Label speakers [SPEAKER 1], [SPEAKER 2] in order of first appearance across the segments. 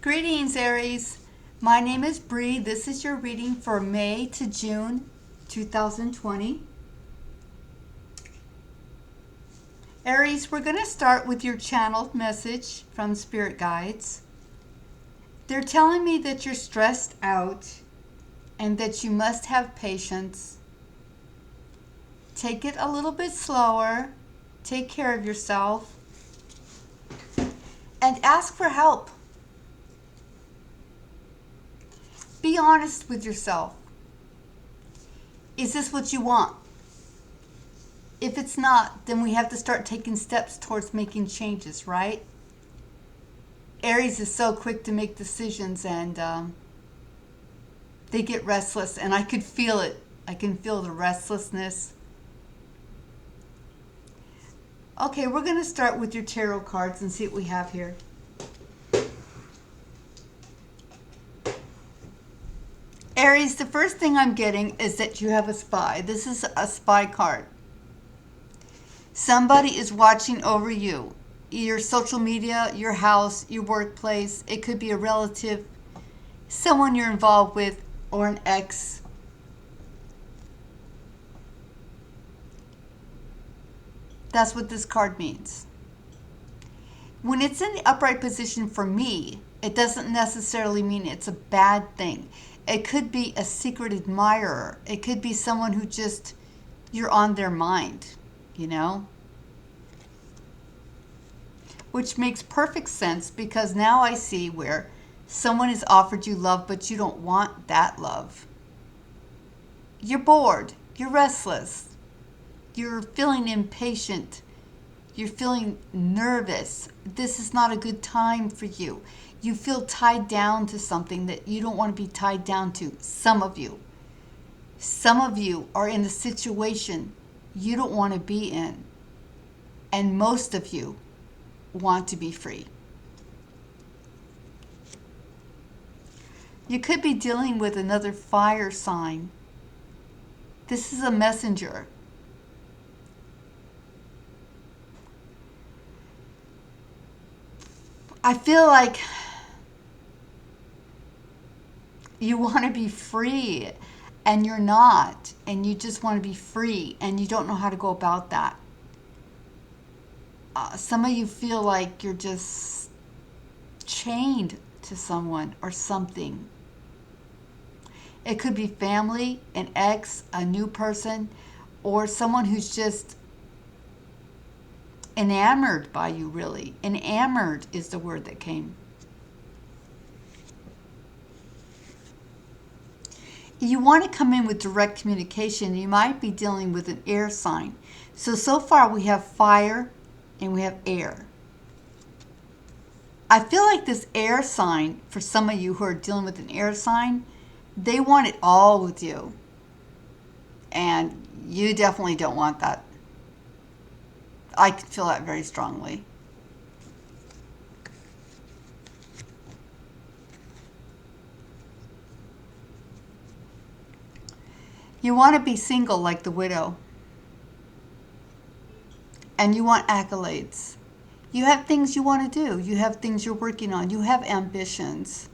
[SPEAKER 1] Greetings, Aries. My name is Bree. This is your reading for May to June 2020. Aries, we're going to start with your channeled message from Spirit Guides. They're telling me that you're stressed out and that you must have patience. Take it a little bit slower. Take care of yourself. And ask for help. Be honest with yourself. Is this what you want? If it's not, then we have to start taking steps towards making changes, right? Aries is so quick to make decisions and they get restless, and I could feel it. I can feel the restlessness. Okay, we're going to start with your tarot cards and see what we have here. Aries, the first thing I'm getting is that you have a spy. This is a spy card. Somebody is watching over you. Your social media, your house, your workplace. It could be a relative, someone you're involved with, or an ex. That's what this card means. When it's in the upright position for me, it doesn't necessarily mean it's a bad thing. It could be a secret admirer. It could be someone who just, you're on their mind, you know? Which makes perfect sense, because now I see where someone has offered you love, but you don't want that love. You're bored. You're restless. You're feeling impatient. You're feeling nervous. This is not a good time for you. You feel tied down to something that you don't want to be tied down to. Some of you. Some of you are in a situation you don't want to be in. And most of you want to be free. You could be dealing with another fire sign. This is a messenger. I feel like you want to be free and you're not, and you just want to be free and you don't know how to go about that. Some of you feel like you're just chained to someone or something. It could be family, an ex, a new person, or someone who's just enamored by you, really. Enamored is the word that came. You want to come in with direct communication. You might be dealing with an air sign. So far we have fire and we have air. I feel like this air sign, for some of you who are dealing with an air sign, they want it all with you. And you definitely don't want that. I can feel that very strongly. You want to be single like the widow. And you want accolades. You have things you want to do. You have things you're working on. You have ambitions.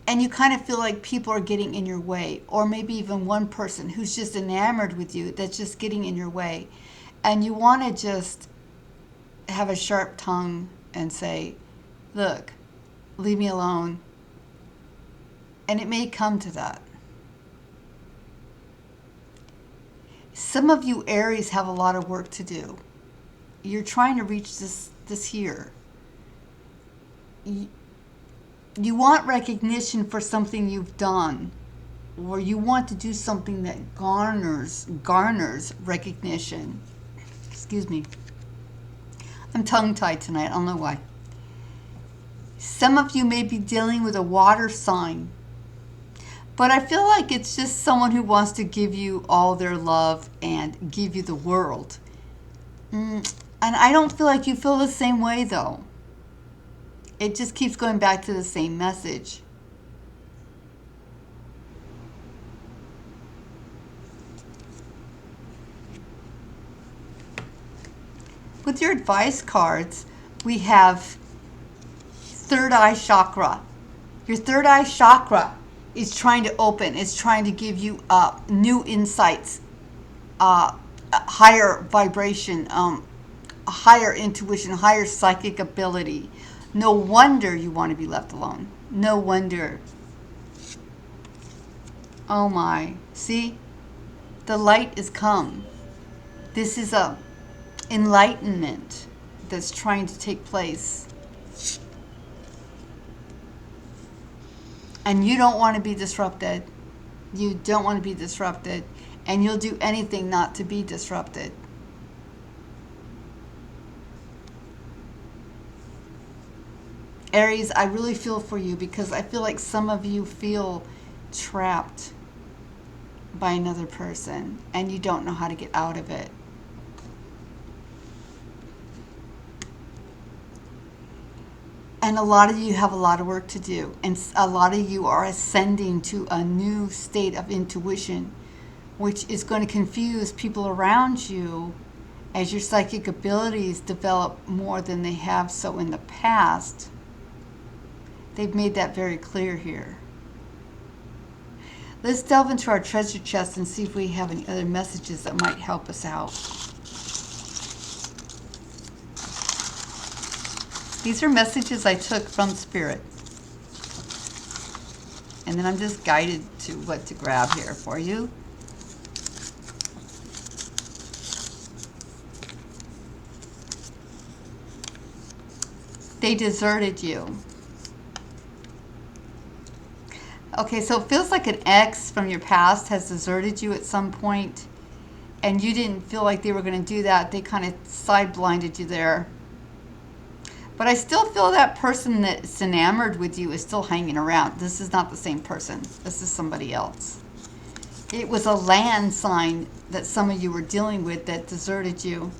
[SPEAKER 1] And you kind of feel like people are getting in your way, or maybe even one person who's just enamored with you that's just getting in your way. And you want to just have a sharp tongue and say, look, leave me alone. And it may come to that. Some of you Aries have a lot of work to do. You're trying to reach this year. You want recognition for something you've done, or you want to do something that garners recognition. Excuse me. I'm tongue-tied tonight. I don't know why. Some of you may be dealing with a water sign, but I feel like it's just someone who wants to give you all their love and give you the world. And I don't feel like you feel the same way, though. It just keeps going back to the same message. With your advice cards, we have third eye chakra. Your third eye chakra is trying to open. It's trying to give you new insights, higher vibration, higher intuition, higher psychic ability. No wonder you want to be left alone. No wonder. Oh my. See? The light is come. This is a enlightenment that's trying to take place. And you don't want to be disrupted. You don't want to be disrupted. And you'll do anything not to be disrupted. Aries, I really feel for you because I feel like some of you feel trapped by another person and you don't know how to get out of it. And a lot of you have a lot of work to do. And a lot of you are ascending to a new state of intuition, which is going to confuse people around you as your psychic abilities develop more than they have so in the past. They've made that very clear here. Let's delve into our treasure chest and see if we have any other messages that might help us out. These are messages I took from Spirit. And then I'm just guided to what to grab here for you. They deserted you. Okay, so it feels like an ex from your past has deserted you at some point, and you didn't feel like they were going to do that. They kind of side-blinded you there. But I still feel that person that's enamored with you is still hanging around. This is not the same person. This is somebody else. It was a land sign that some of you were dealing with that deserted you.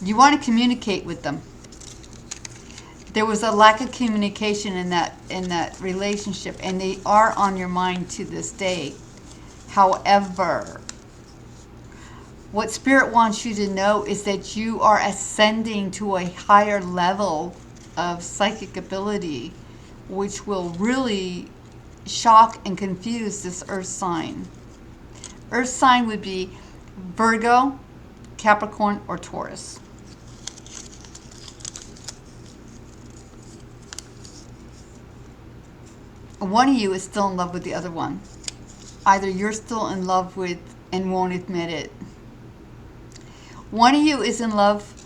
[SPEAKER 1] You want to communicate with them. There was a lack of communication in that relationship, and they are on your mind to this day. However, what Spirit wants you to know is that you are ascending to a higher level of psychic ability, which will really shock and confuse this earth sign. Earth sign would be Virgo, Capricorn, or Taurus. One of you is still in love with the other one. Either you're still in love with and won't admit it. One of you is in love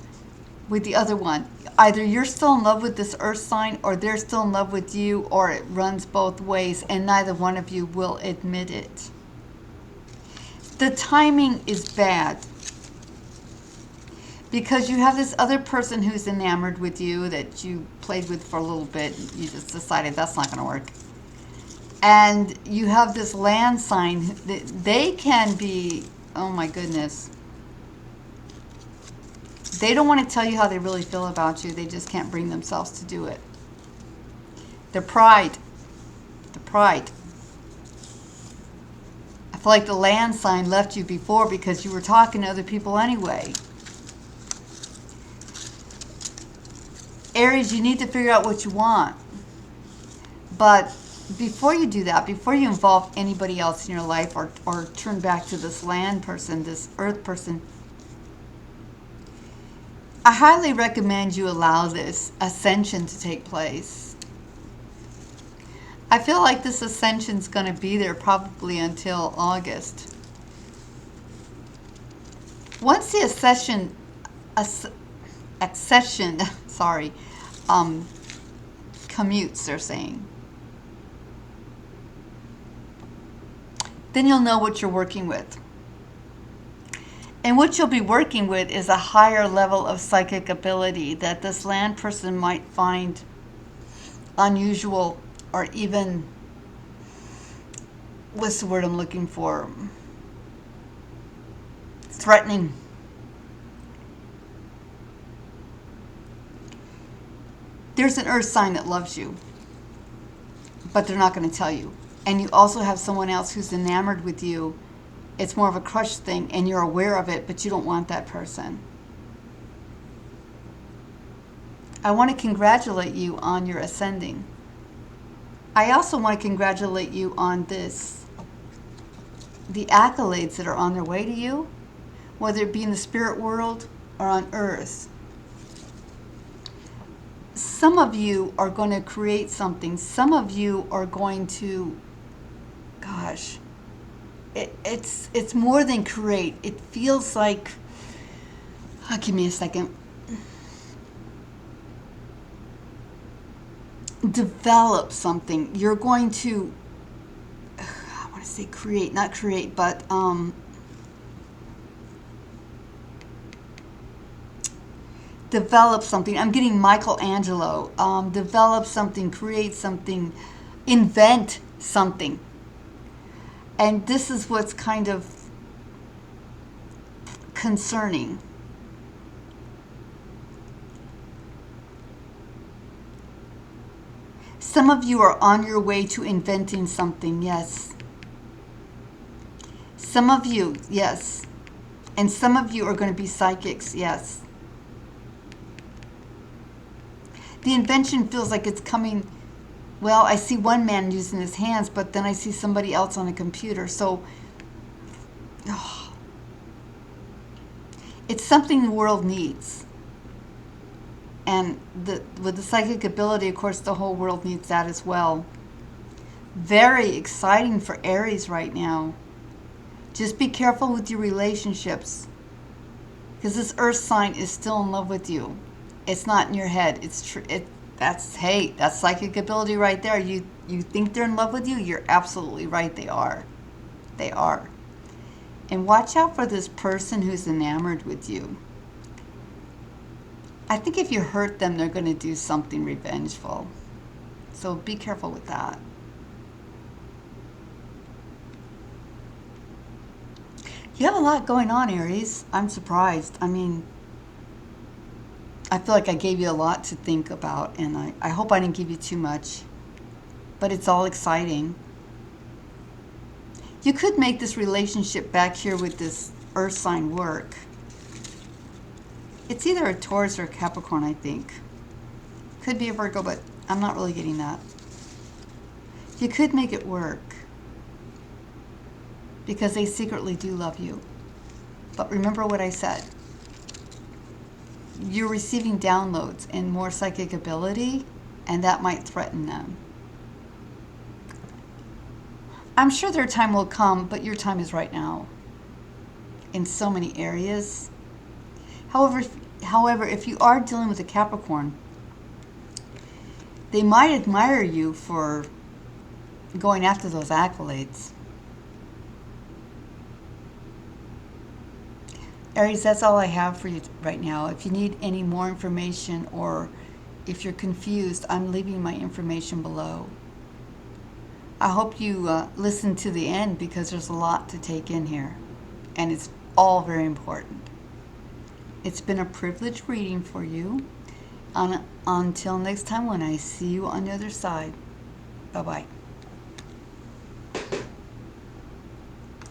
[SPEAKER 1] with the other one. Either you're still in love with this earth sign or they're still in love with you, or it runs both ways and neither one of you will admit it. The timing is bad because you have this other person who's enamored with you that you played with for a little bit. You just decided that's not going to work. And you have this land sign. They can be, oh my goodness. They don't want to tell you how they really feel about you. They just can't bring themselves to do it. The pride. The pride. I feel like the land sign left you before because you were talking to other people anyway. Aries, you need to figure out what you want. But before you do that, before you involve anybody else in your life or turn back to this land person, this earth person, I highly recommend you allow this ascension to take place. I feel like this ascension is going to be there probably until August. Once the accession, commutes, they're saying, then you'll know what you're working with. And what you'll be working with is a higher level of psychic ability that this land person might find unusual or even, what's the word I'm looking for? Threatening. There's an earth sign that loves you, but they're not going to tell you. And you also have someone else who's enamored with you. It's more of a crush thing, and you're aware of it, but you don't want that person. I want to congratulate you on your ascending. I also want to congratulate you on this, the accolades that are on their way to you, whether it be in the spirit world or on earth. Some of you are going to create something. Some of you are going to, gosh, it's more than create. It feels like, give me a second. Develop something. You're going to, I want to say create, not create, but develop something. I'm getting Michelangelo. Develop something, create something, invent something. And this is what's kind of concerning. Some of you are on your way to inventing something, yes. Some of you, yes. And some of you are going to be psychics, yes. The invention feels like it's coming, well, I see one man using his hands, but then I see somebody else on a computer. So, it's something the world needs. And with the psychic ability, of course, the whole world needs that as well. Very exciting for Aries right now. Just be careful with your relationships, because this earth sign is still in love with you. It's not in your head. It's true. That's psychic ability right there. You think they're in love with you? You're absolutely right. They are. They are. And watch out for this person who's enamored with you. I think if you hurt them, they're going to do something revengeful. So be careful with that. You have a lot going on, Aries. I'm surprised. I mean, I feel like I gave you a lot to think about, and I hope I didn't give you too much. But it's all exciting. You could make this relationship back here with this earth sign work. It's either a Taurus or a Capricorn, I think. Could be a Virgo, but I'm not really getting that. You could make it work, because they secretly do love you. But remember what I said. You're receiving downloads and more psychic ability, and that might threaten them. I'm sure their time will come, but your time is right now in so many areas. However, if you are dealing with a Capricorn, they might admire you for going after those accolades. Aries, that's all I have for you right now. If you need any more information, or if you're confused, I'm leaving my information below. I hope you listen to the end, because there's a lot to take in here, and it's all very important. It's been a privilege reading for you. Until next time, when I see you on the other side. Bye-bye.